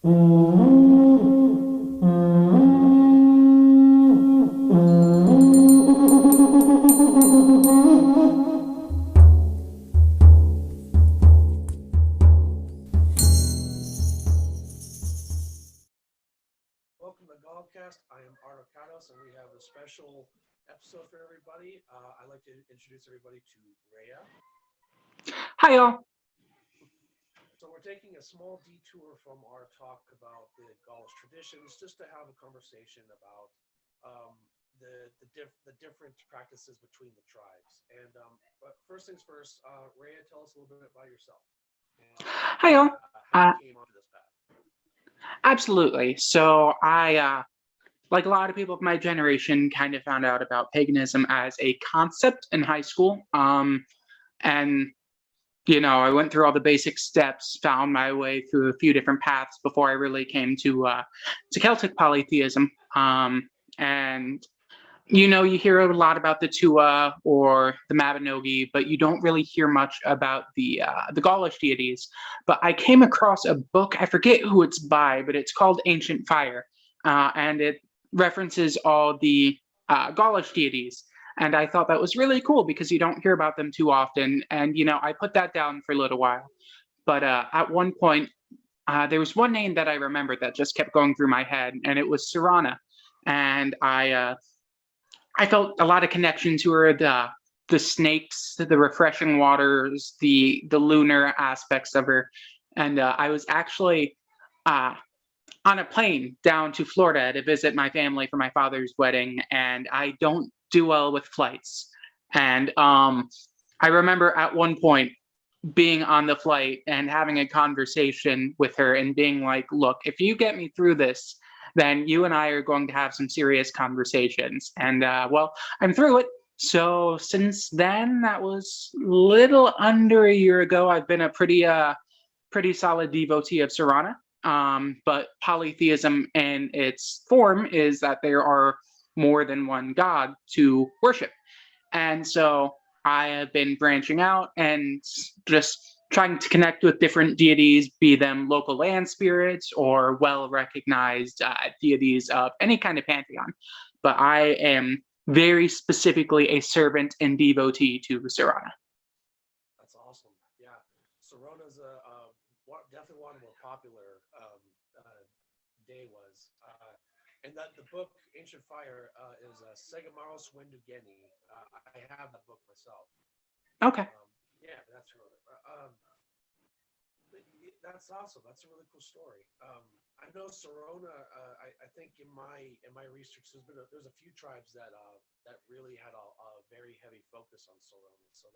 Welcome to GaulCast. I am Arto, and we have a special episode for everybody. I'd like to introduce everybody to Rhea. Hi, all. So we're taking a small detour from our talk about the Gaulish traditions, just to have a conversation about the different practices between the tribes. And but first things first, Rhea, tell us a little bit about yourself and Hi, all. how you came onto this path. Absolutely. So like a lot of people of my generation, kind of found out about paganism as a concept in high school. And I went through all the basic steps, found my way through a few different paths before I really came to Celtic polytheism. And you hear a lot about the Tua or the Mabinogi, but you don't really hear much about the Gaulish deities. But I came across a book, I forget who it's by, but it's called Ancient Fire, and it references all the Gaulish deities. And I thought that was really cool because you don't hear about them too often. And I put that down for a little while. But at one point, there was one name that I remembered that just kept going through my head, and it was Serana. And I felt a lot of connection to her, the snakes, the refreshing waters, the lunar aspects of her. And I was actually on a plane down to Florida to visit my family for my father's wedding, and I don't do well with flights. And I remember at one point being on the flight and having a conversation with her and being like, look, if you get me through this, then you and I are going to have some serious conversations. And well, I'm through it. So since then, that was a little under a year ago, I've been a pretty solid devotee of Sarana. But polytheism in its form is that there are more than one god to worship. And so I have been branching out and just trying to connect with different deities, be them local land spirits or well-recognized deities of any kind of pantheon. But I am very specifically a servant and devotee to Sarana. That's awesome. Yeah, Sorona's definitely one of the more popular day was. And that the book Ancient Fire is Segamaros Wendugeni. I have that book myself. Okay. Yeah, that's really that's awesome. That's a really cool story. I know Sorona. I think in my research, there's a few tribes that really had a very heavy focus on Sorona. So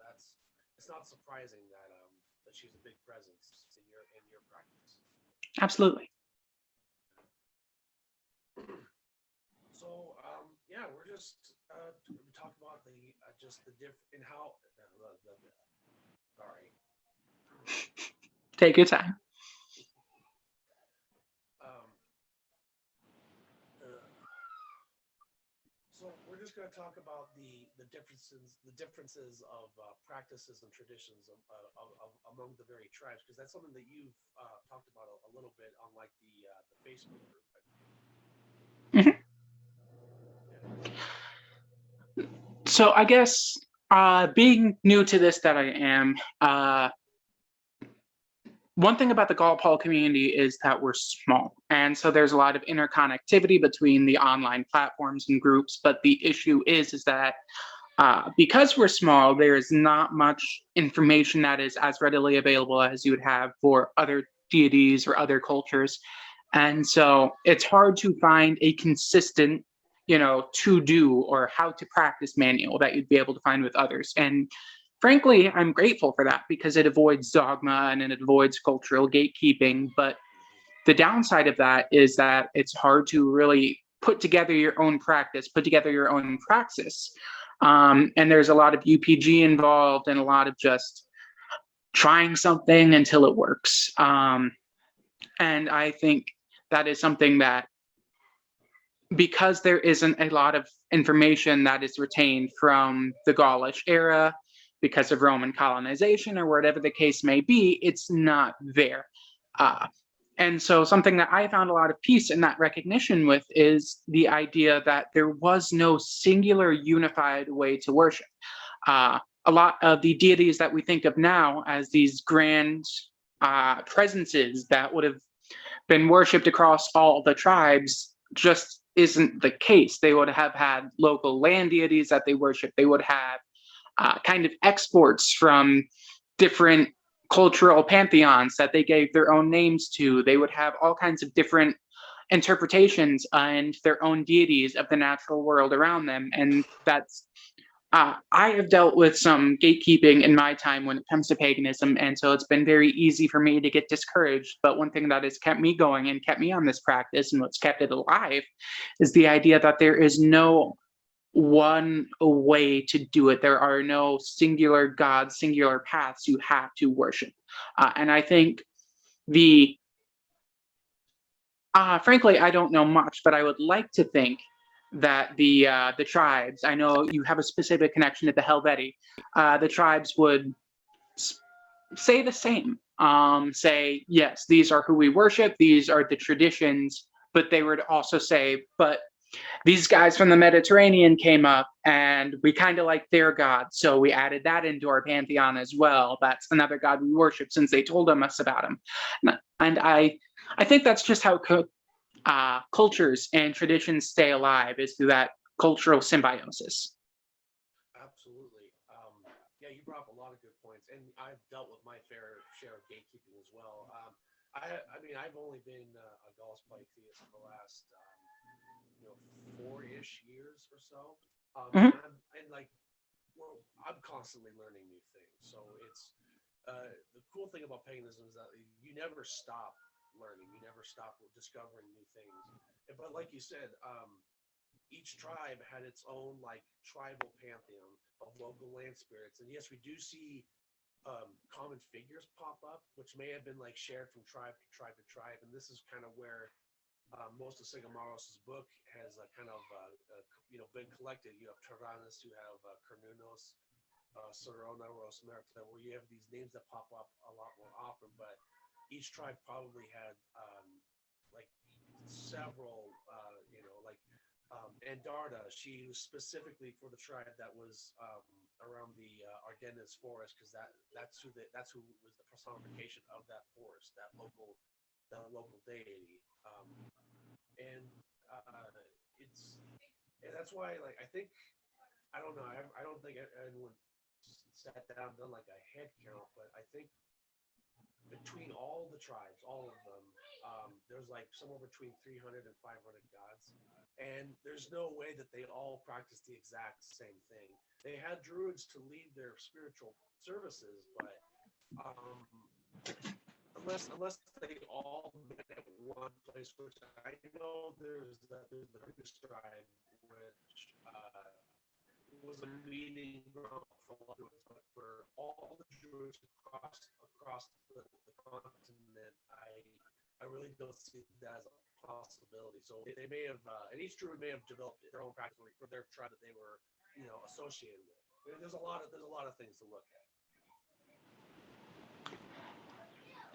it's not surprising that she's a big presence in your practice. Absolutely. So yeah, we're just talk about the diff and how. Sorry. Take your time. So we're just going to talk about the differences of practices and traditions among the various tribes, because that's something that you've talked about a little bit on like the Facebook group. Mm-hmm. Yeah. So I guess being new to this that I am, one thing about the GaulPol community is that we're small. And so there's a lot of interconnectivity between the online platforms and groups. But the issue is that because we're small, there is not much information that is as readily available as you would have for other deities or other cultures. And so it's hard to find a consistent, to-do or how to practice manual that you'd be able to find with others. And frankly, I'm grateful for that because it avoids dogma and it avoids cultural gatekeeping. But the downside of that is that it's hard to really put together your own practice, put together your own praxis. And there's a lot of UPG involved and a lot of just trying something until it works. And I think that is something that, because there isn't a lot of information that is retained from the Gaulish era, because of Roman colonization or whatever the case may be, it's not there. And so something that I found a lot of peace in that recognition with is the idea that there was no singular unified way to worship. A lot of the deities that we think of now as these grand presences that would have been worshipped across all the tribes just isn't the case. They would have had local land deities that they worship. They would have kind of exports from different cultural pantheons that they gave their own names to. They would have all kinds of different interpretations and their own deities of the natural world around them. And that's I have dealt with some gatekeeping in my time when it comes to paganism, and so it's been very easy for me to get discouraged. But one thing that has kept me going and kept me on this practice and what's kept it alive is the idea that there is no one way to do it. There are no singular gods, singular paths you have to worship. And I think frankly, I don't know much, but I would like to think that the tribes, I know you have a specific connection to the Helvetii, the tribes would say the same. Say, yes, these are who we worship, these are the traditions, but they would also say, but these guys from the Mediterranean came up and we kind of like their god, so we added that into our pantheon as well. That's another god we worship since they told us about him. And I think that's just how cultures and traditions stay alive, is through that cultural symbiosis. Absolutely. Yeah, you brought up a lot of good points, and I've dealt with my fair share of gatekeeping as well. I mean, I've only been a Gaulish Polytheist for the last 4-ish years or so. Mhm. I'm constantly learning new things. So it's the cool thing about paganism is that you never stop learning, you never stop discovering new things. But like you said, each tribe had its own like tribal pantheon of local land spirits, and yes, we do see common figures pop up, which may have been like shared from tribe to tribe to tribe, and this is kind of where most of Sigamaros' book has been collected. You have Tyrannus, you have Carnunos, Sorona, Rosmerta, where you have these names that pop up a lot more often, but each tribe probably had like several, Andarta, she was specifically for the tribe that was around the Ardennes forest, because that's who was the personification of that forest, that local deity. And it's and that's why, like, I think I don't know, I don't think anyone sat down and done like a head count, but I think between all the tribes, all of them, there's like somewhere between 300 and 500 gods. And there's no way that they all practice the exact same thing. They had druids to lead their spiritual services, but um, unless they all met at one place, which I know there's the British tribe, which was a meeting ground for a lot of druids, but for all the druids across the continent, I really don't see that as a possibility. So they may have, and each druid may have developed their own practice for their tribe that they were, associated with. There's a lot of things to look at.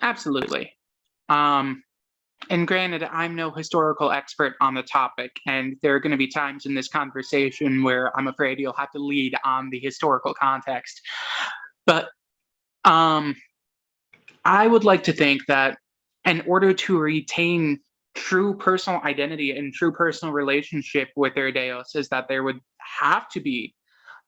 Absolutely. And granted, I'm no historical expert on the topic, and there are going to be times in this conversation where I'm afraid you'll have to lead on the historical context. But I would like to think that in order to retain true personal identity and true personal relationship with their deos, is that there would have to be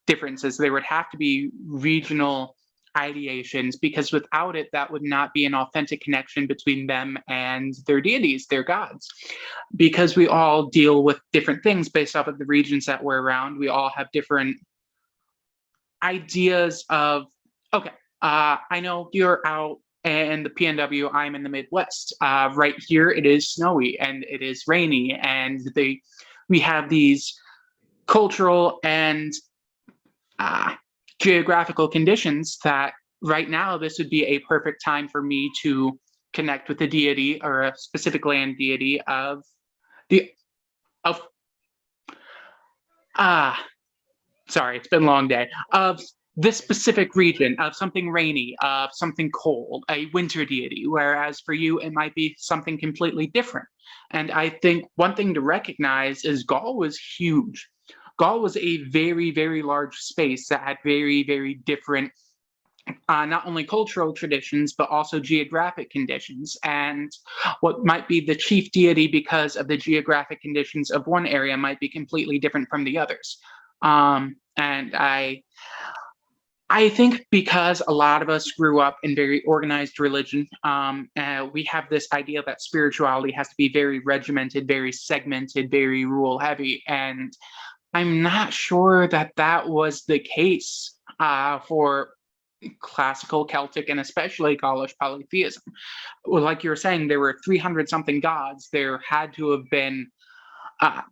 differences. There would have to be regional ideations, because without it, that would not be an authentic connection between them and their deities, their gods. Because we all deal with different things based off of the regions that we're around. We all have different ideas of, okay, I know you're out in the PNW, I'm in the Midwest. Right here, it is snowy and it is rainy, and we have these cultural and geographical conditions that right now this would be a perfect time for me to connect with a deity or a specific land deity sorry, it's been a long day, of this specific region of something rainy, of something cold, a winter deity, whereas for you it might be something completely different. And I think one thing to recognize is Gaul was huge. Gaul was a very, very large space that had very, very different not only cultural traditions, but also geographic conditions. And what might be the chief deity because of the geographic conditions of one area might be completely different from the others. And I think because a lot of us grew up in very organized religion, we have this idea that spirituality has to be very regimented, very segmented, very rule heavy. And I'm not sure that that was the case for classical Celtic and especially Gaulish polytheism. Well, like you were saying, there were 300 something gods. There had to have been, uh,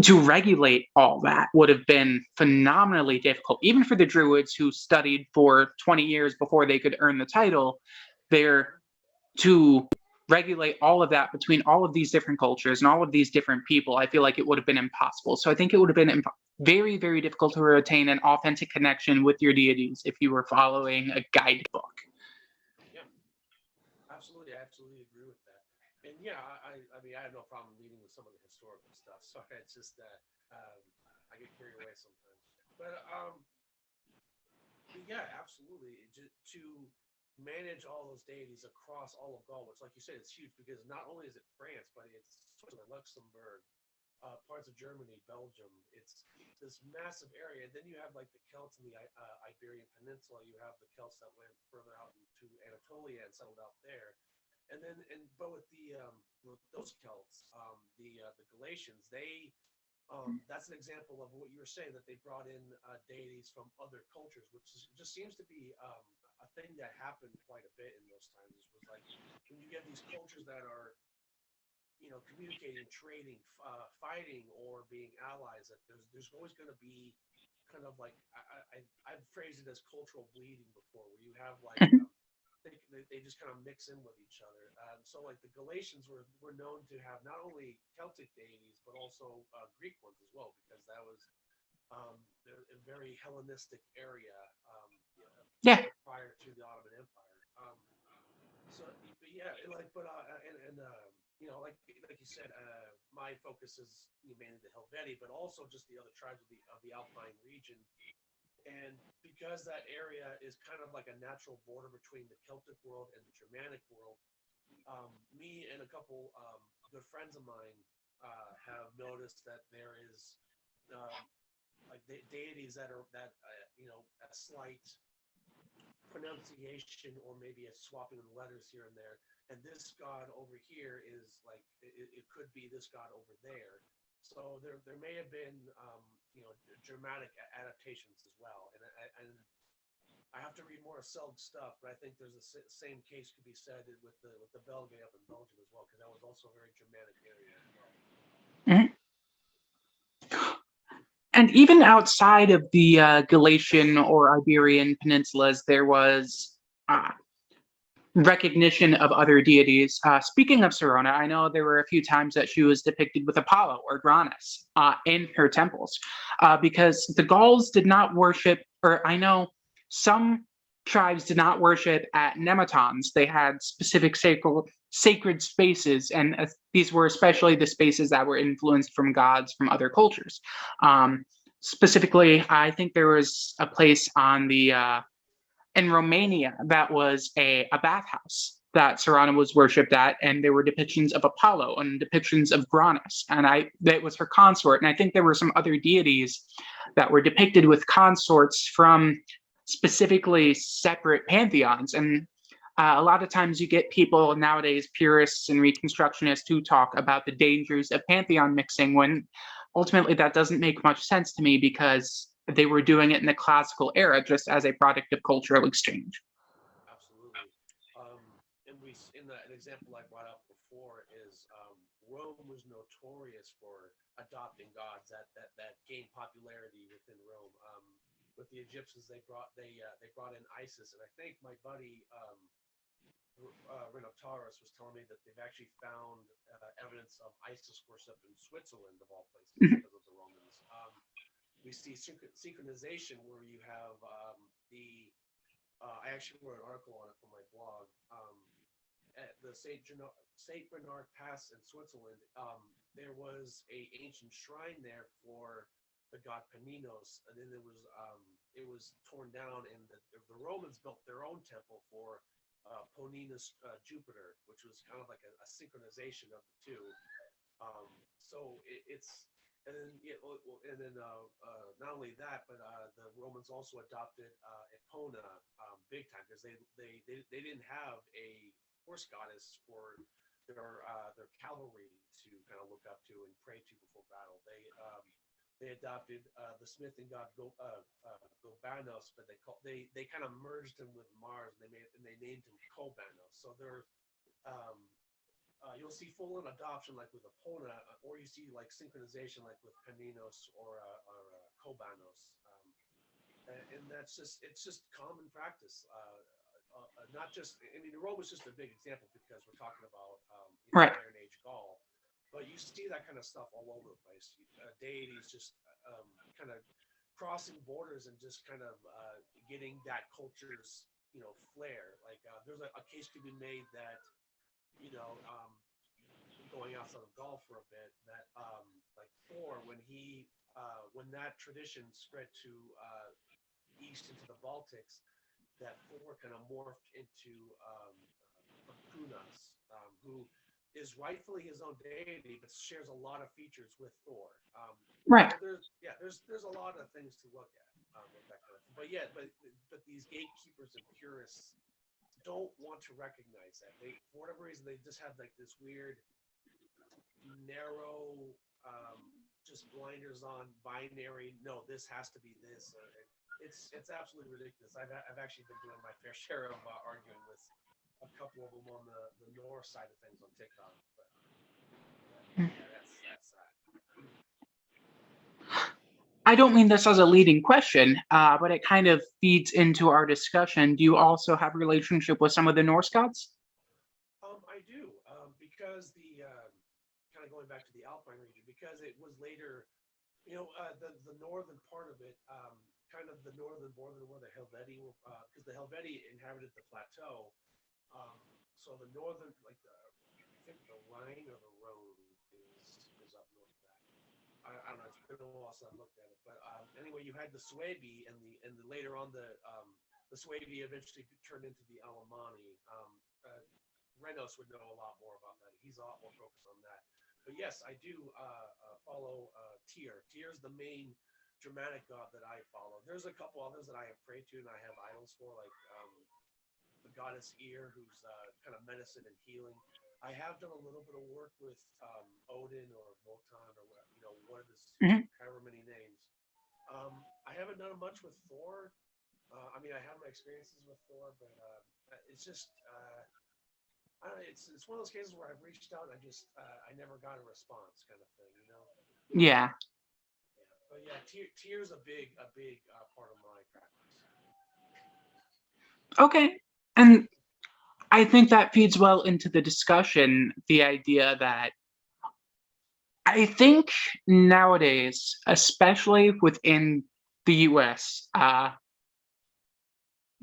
to regulate all that would have been phenomenally difficult, even for the Druids who studied for 20 years before they could earn the title. There to regulate all of that between all of these different cultures and all of these different people, I feel like it would have been impossible. So I think it would have been very, very difficult to retain an authentic connection with your deities if you were following a guidebook. Yeah, absolutely. I absolutely agree with that. And yeah, I mean, I have no problem leading with some of the historical stuff. Sorry, it's just that I get carried away sometimes. But yeah, absolutely. To manage all those deities across all of Gaul, which, like you said, it's huge because not only is it France, but it's Switzerland, Luxembourg, parts of Germany, Belgium. It's this massive area. And then you have like the Celts in the Iberian Peninsula. You have the Celts that went further out into Anatolia and settled out there. But with with those Celts, the Galatians, that's an example of what you were saying, that they brought in deities from other cultures, which just seems to be a thing that happened quite a bit in those times. It was like when you get these cultures that are, communicating, trading, fighting, or being allies, that there's always going to be kind of like I've phrased it as cultural bleeding before, where you have like they just kind of mix in with each other. So like the Galatians were known to have not only Celtic deities but also Greek ones as well, because that was a very Hellenistic area Yeah. prior to the Ottoman Empire. But yeah, like you said, my focus is mainly the Helvetii, but also just the other tribes of the Alpine region. And because that area is kind of like a natural border between the Celtic world and the Germanic world, me and a couple good friends of mine have noticed that there is like deities that are a slight pronunciation or maybe a swapping of the letters here and there. And this god over here is like it could be this god over there. So there may have been dramatic adaptations as well. And I have to read more of Selg's stuff, but I think there's the same case could be said with the Belgae up in Belgium as well, because that was also a very Germanic area as well. Mhm. And even outside of the Galatian or Iberian peninsulas, there was recognition of other deities. Speaking of Sirona, I know there were a few times that she was depicted with Apollo or Granus in her temples, because the Gauls did not worship, or I know some tribes did not worship at nematons. They had specific sacred spaces, and these were especially the spaces that were influenced from gods from other cultures. Specifically, I think there was a place on the in Romania that was a bathhouse that Sirona was worshipped at, and there were depictions of Apollo and depictions of Granus, and that was her consort. And I think there were some other deities that were depicted with consorts from specifically separate pantheons. And a lot of times you get people nowadays, purists and reconstructionists, who talk about the dangers of pantheon mixing, when ultimately that doesn't make much sense to me, because they were doing it in the classical era just as a product of cultural exchange. Absolutely. An example I brought up before is Rome was notorious for adopting gods that gained popularity within Rome. With the Egyptians, they brought in Isis, and I think my buddy Rhinotaurus was telling me that they've actually found evidence of Isis worship in Switzerland, of all places, because of the Romans. we see synchronization where you have the I actually wrote an article on it for my blog. At the Saint Bernard Pass in Switzerland, there was a ancient shrine there for the god Paninos, and then it was torn down, and the Romans built their own temple for Poninus Jupiter, which was kind of like a synchronization of the two. So it's and then not only that, but the Romans also adopted Epona big time because they didn't have a horse goddess for their cavalry to kind of look up to and pray to before battle. They adopted the smithing god Gobanos, but they kind of merged him with Mars, and they named him Kobanos. So they're you'll see full-on adoption like with Epona, or you see like synchronization like with Paninos or Kobanos, and it's just common practice. Not just, I mean, Rome was just a big example because we're talking about Right. Iron Age Gaul, but you see that kind of stuff all over the place. Deities just kind of crossing borders and just kind of getting that culture's flair. Like there's a case to be made that going outside of Gaul for a bit, that like Thor, when that tradition spread to east into the Baltics, that Thor kind of morphed into Kunas, who is rightfully his own deity, but shares a lot of features with Thor. Right. So there's a lot of things to look at with that kind of thing. But these gatekeepers and purists don't want to recognize that. They, for whatever reason, they just have like this weird, narrow, just blinders on binary. No, this has to be this. It's absolutely ridiculous. I've actually been doing my fair share of arguing with a couple of them on the North side of things on TikTok. But that's that. I don't mean this as a leading question, but it kind of feeds into our discussion. Do you also have a relationship with some of the Norse gods? I do, because the kind of going back to the Alpine region, because it was later, the northern part of it, kind of the northern border where the Helvetii were, because the Helvetii inhabited the plateau. So the northern, like I think the Rhine or the Rhone is up north of that. I don't know. It's been a while since I looked at it, but anyway, you had the Suebi, and later on the Suebi eventually turned into the Alemanni. Renos would know a lot more about that. He's a lot more focused on that. But yes, I do follow Tyr. Tyr's the main Germanic god that I follow. There's a couple others that I have prayed to and I have idols for, like the goddess Eir, who's kind of medicine and healing. I have done a little bit of work with Odin or Wotan, or one of his however many names. I haven't done much with Thor. I mean, I have my experiences with Thor, but it's just I don't know, it's one of those cases where I've reached out and I never got a response, kind of thing, Yeah. But yeah, Tyr's a big part of my practice. Okay. And I think that feeds well into the discussion, the idea that I think nowadays, especially within the US,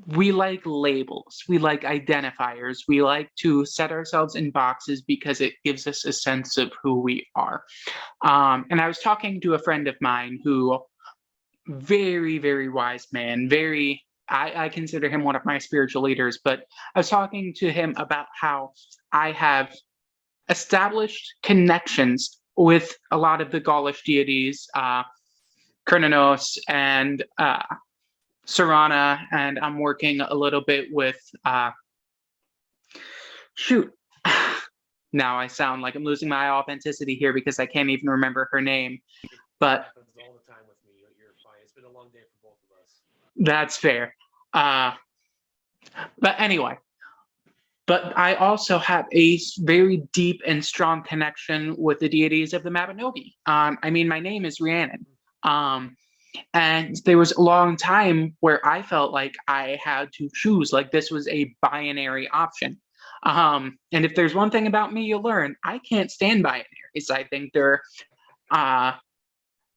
we like labels, we like identifiers, we like to set ourselves in boxes because it gives us a sense of who we are. And I was talking to a friend of mine who, very, very wise man, I consider him one of my spiritual leaders, but I was talking to him about how I have established connections with a lot of the Gaulish deities, Kurnanos and Sarana, and I'm working a little bit with, now I sound like I'm losing my authenticity here because I can't even remember her name, but it happens all the time with me. You're fine. It's been a long day for both of us. That's fair. But anyway, but I also have a very deep and strong connection with the deities of the Mabinogi. I mean, my name is Rhiannon. And there was a long time where I felt like I had to choose, like this was a binary option. And if there's one thing about me you'll learn, I can't stand binaries. I think they're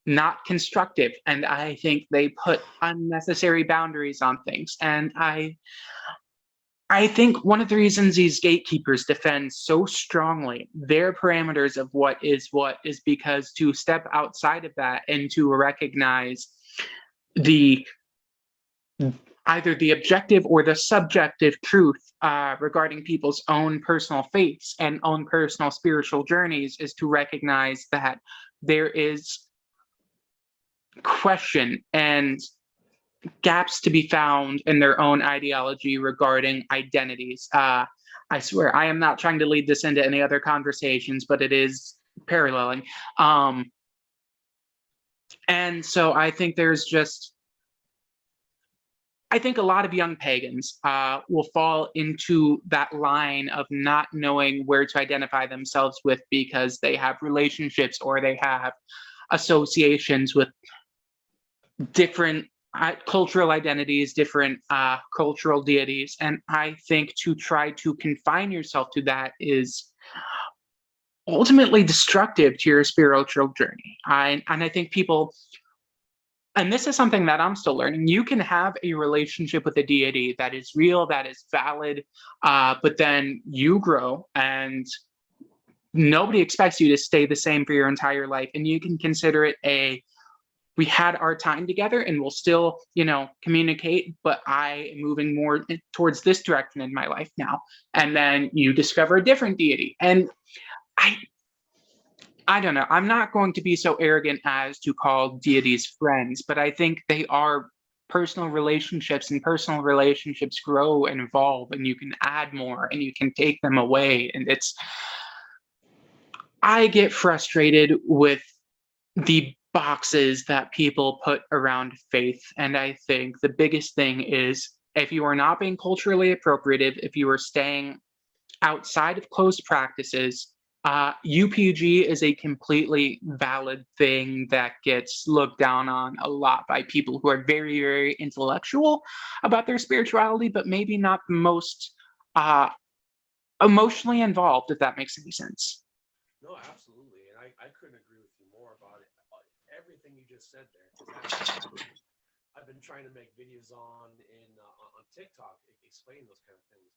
not constructive. And I think they put unnecessary boundaries on things. And I think one of the reasons these gatekeepers defend so strongly their parameters of what is because to step outside of that and to recognize the either the objective or the subjective truth regarding people's own personal faiths and own personal spiritual journeys is to recognize that there is question and gaps to be found in their own ideology regarding identities. I swear, I am not trying to lead this into any other conversations, but it is paralleling. And so I think I think a lot of young pagans will fall into that line of not knowing where to identify themselves with because they have relationships or they have associations with different cultural identities, different cultural deities. And I think to try to confine yourself to that is ultimately destructive to your spiritual journey. And I think people, and this is something that I'm still learning, you can have a relationship with a deity that is real, that is valid, but then you grow and nobody expects you to stay the same for your entire life. And you can consider it we had our time together and we'll still, communicate, but I am moving more towards this direction in my life now. And then you discover a different deity. And I don't know. I'm not going to be so arrogant as to call deities friends, but I think they are personal relationships, and personal relationships grow and evolve, and you can add more and you can take them away. And I get frustrated with the boxes that people put around faith. And I think the biggest thing is if you are not being culturally appropriative, if you are staying outside of closed practices, UPG is a completely valid thing that gets looked down on a lot by people who are very, very intellectual about their spirituality, but maybe not the most emotionally involved, if that makes any sense. No, absolutely. And I couldn't agree with you more about it. Everything you just said there. I've been trying to make videos on TikTok explaining those kind of things.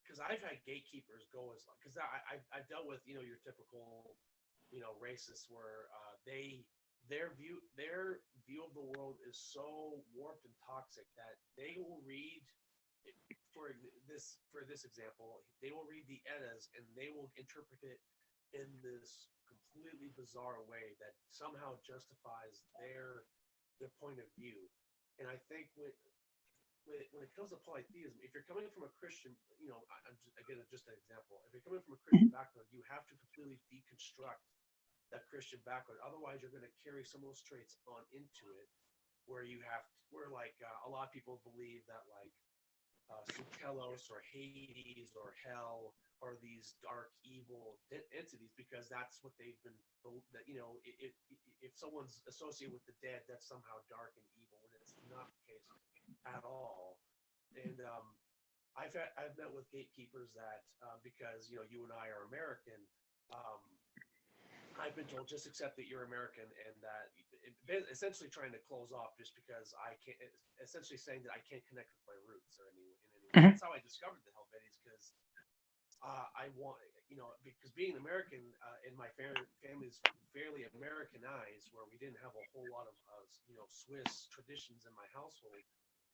Because I've had gatekeepers go as long, because I've dealt with your typical racists where their view of the world is so warped and toxic that they will read for this example, they will read the Eddas and they will interpret it in this completely bizarre way that somehow justifies their point of view. And I think when it comes to polytheism, if you're coming from a Christian, again, just an example, if you're coming from a Christian background, you have to completely deconstruct that Christian background. Otherwise, you're going to carry some of those traits on into it, where a lot of people believe that Sukelos or Hades or hell are these dark, evil entities because that's what they've been. That if someone's associated with the dead, that's somehow dark and evil, when it's not the case at all. And I've met with gatekeepers that because you and I are American, I've been told just accept that you're American, and that essentially trying to close off just because I can't, essentially saying that I can't connect with my roots or in any way. That's how I discovered the Helvetes, because I want, because being American and my family is fairly Americanized, where we didn't have a whole lot of Swiss traditions in my household.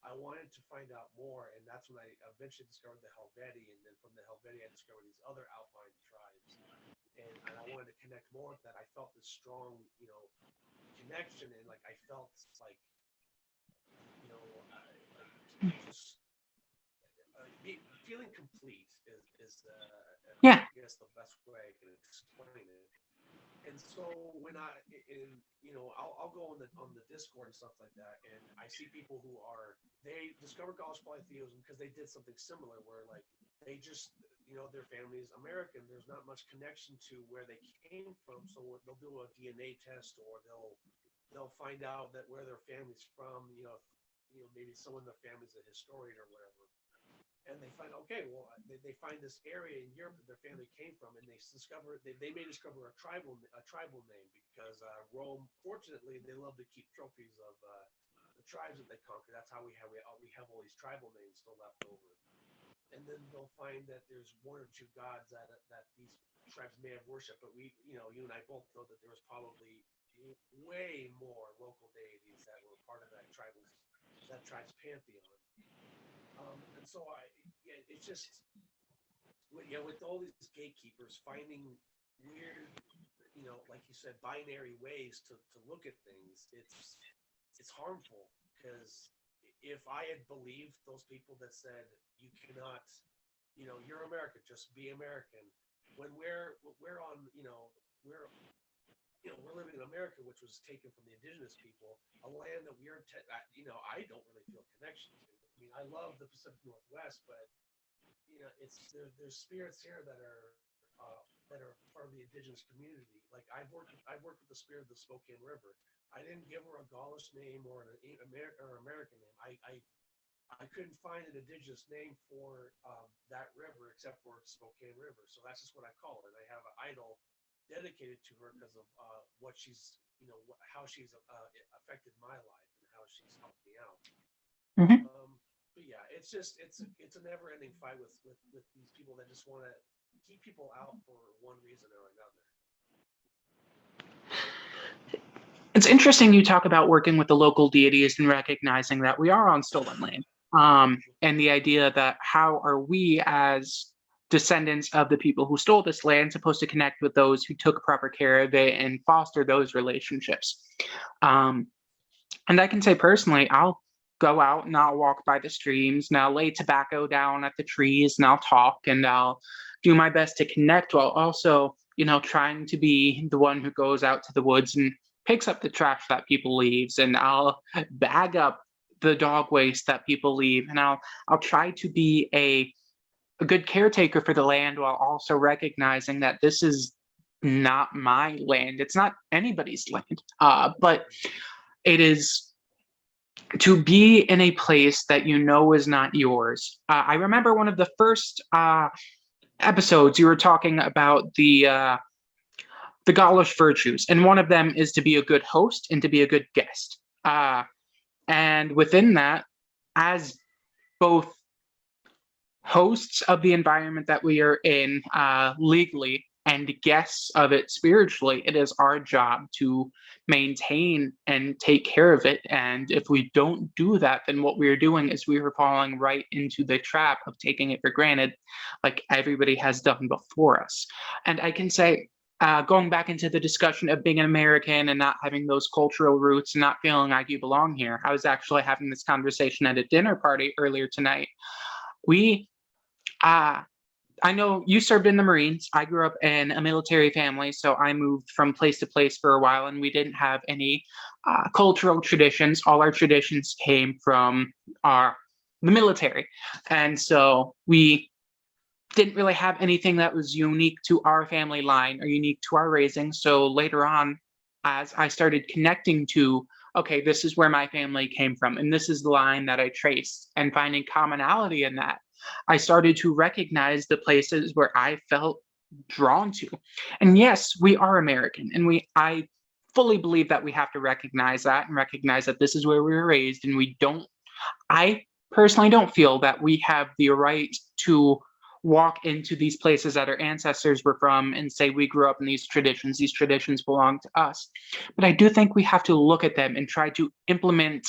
I wanted to find out more, and that's when I eventually discovered the Helveti, and then from the Helveti I discovered these other Alpine tribes, and I wanted to connect more with that. I felt this strong, connection, and I felt like, just feeling complete is Yeah. I guess the best way I can explain it. And so when I'll go on the Discord and stuff like that, and I see people who they discovered Gaulish Polytheism because they did something similar, where they just their family's American. There's not much connection to where they came from, so they'll do a DNA test, or they'll find out that where their family's from. Maybe someone in their family's a historian or whatever. and they find, okay, well, they find this area in Europe that their family came from, and they may discover a tribal name because Rome, fortunately, they love to keep trophies of the tribes that they conquer. That's how we have all these tribal names still left over. And then they'll find that there's one or two gods that these tribes may have worshipped, but you and I both know that there was probably way more local deities that were part of that tribe's pantheon. And so it's just with all these gatekeepers finding weird, like you said, binary ways to look at things. It's harmful because if I had believed those people that said you cannot, you're American, just be American. When we're on, we're living in America, which was taken from the indigenous people, a land that I don't really feel connection to. I mean, I love the Pacific Northwest, but there's spirits here that are part of the indigenous community. Like I've worked with the spirit of the Spokane River. I didn't give her a Gaulish name or an American name. I couldn't find an indigenous name for that river except for Spokane River. So that's just what I call it. I have an idol dedicated to her because of what she's, how she's affected my life and how she's helped me out. Mhm. But yeah, it's a never-ending fight with these people that just want to keep people out for one reason or another. It's interesting you talk about working with the local deities and recognizing that we are on stolen land. And the idea that how are we as descendants of the people who stole this land supposed to connect with those who took proper care of it and foster those relationships? Um, and I can say personally, I'll go out and I'll walk by the streams and I'll lay tobacco down at the trees and I'll talk and I'll do my best to connect while also, trying to be the one who goes out to the woods and picks up the trash that people leaves and I'll bag up the dog waste that people leave and I'll try to be a good caretaker for the land while also recognizing that this is not my land. It's not anybody's land. But it is to be in a place that you know is not yours. I remember one of the first episodes you were talking about the Gaulish virtues, and one of them is to be a good host and to be a good guest. And within that, as both hosts of the environment that we are in legally and guests of it spiritually, it is our job to maintain and take care of it. And if we don't do that, then what we're doing is we are falling right into the trap of taking it for granted, like everybody has done before us. And I can say, going back into the discussion of being an American and not having those cultural roots and not feeling like you belong here, I was actually having this conversation at a dinner party earlier tonight. We I know you served in the Marines. I grew up in a military family, so I moved from place to place for a while, and we didn't have any cultural traditions. All our traditions came from the military, and so we didn't really have anything that was unique to our family line or unique to our raising. So later on, as I started connecting to, okay, this is where my family came from, and this is the line that I traced, and finding commonality in that, I started to recognize the places where I felt drawn to. And yes, we are American, and I fully believe that we have to recognize that and recognize that this is where we were raised, and I personally don't feel that we have the right to walk into these places that our ancestors were from and say we grew up in these traditions belong to us. But I do think we have to look at them and try to implement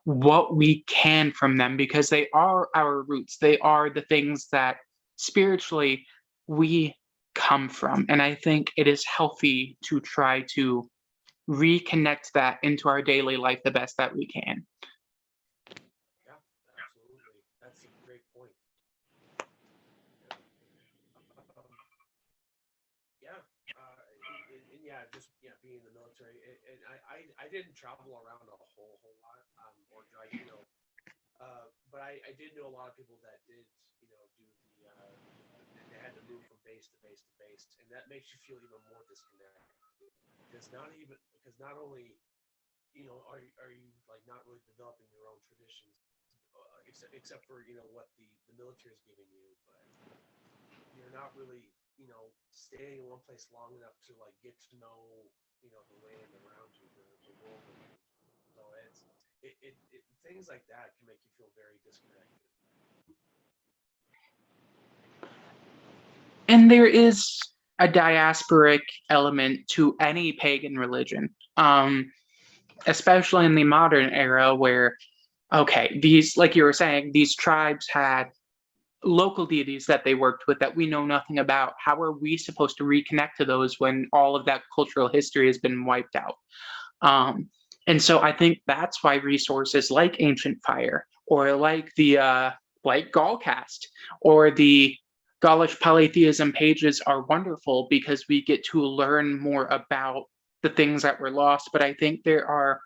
what we can from them because they are our roots. They are the things that spiritually we come from. And I think it is healthy to try to reconnect that into our daily life the best that we can. Yeah, absolutely. That's a great point. Yeah, and yeah, just being in the military, and I didn't travel around a whole lot, or like but I did know a lot of people that did, do they had to move from base to base to base, and that makes you feel even more disconnected because not only are you like not really developing your own traditions, except for what the military is giving you, but you're not really staying in one place long enough to like get to know the land around you, the world around you. So things like that can make you feel very disconnected. And there is a diasporic element to any pagan religion, especially in the modern era where, okay, these, like you were saying, these tribes had local deities that they worked with that we know nothing about. How are we supposed to reconnect to those when all of that cultural history has been wiped out? And so I think that's why resources like Ancient Fire or like the like GaulCast or the Gaulish Polytheism pages are wonderful because we get to learn more about the things that were lost. But I think there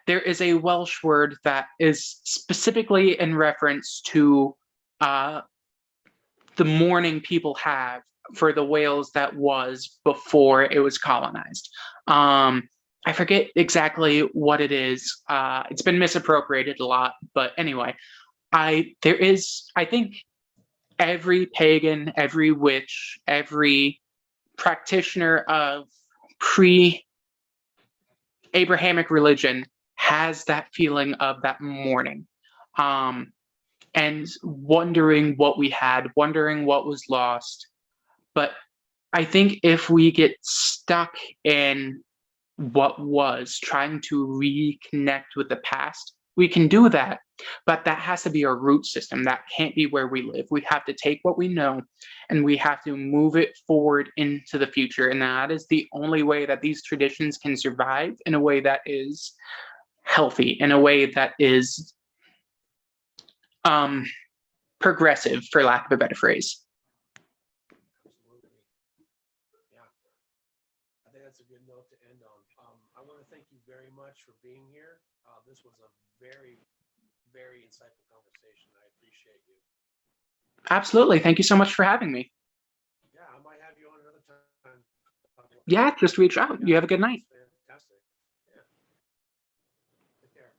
is a Welsh word that is specifically in reference to the mourning people have for the Wales that was before it was colonized. I forget exactly what it is. It's been misappropriated a lot, but anyway, I think every pagan, every witch, every practitioner of pre-Abrahamic religion has that feeling of that mourning. And wondering what we had, wondering what was lost. But I think if we get stuck in what was, trying to reconnect with the past, we can do that. But that has to be our root system. That can't be where we live. We have to take what we know and we have to move it forward into the future. And that is the only way that these traditions can survive in a way that is healthy, in a way that is progressive, for lack of a better phrase. Absolutely. Yeah. I think that's a good note to end on. I want to thank you very much for being here. This was a very, very insightful conversation. I appreciate you. Absolutely. Thank you so much for having me. Yeah, I might have you on another time. Yeah, just reach out. You have a good night. Fantastic. Yeah. Take care.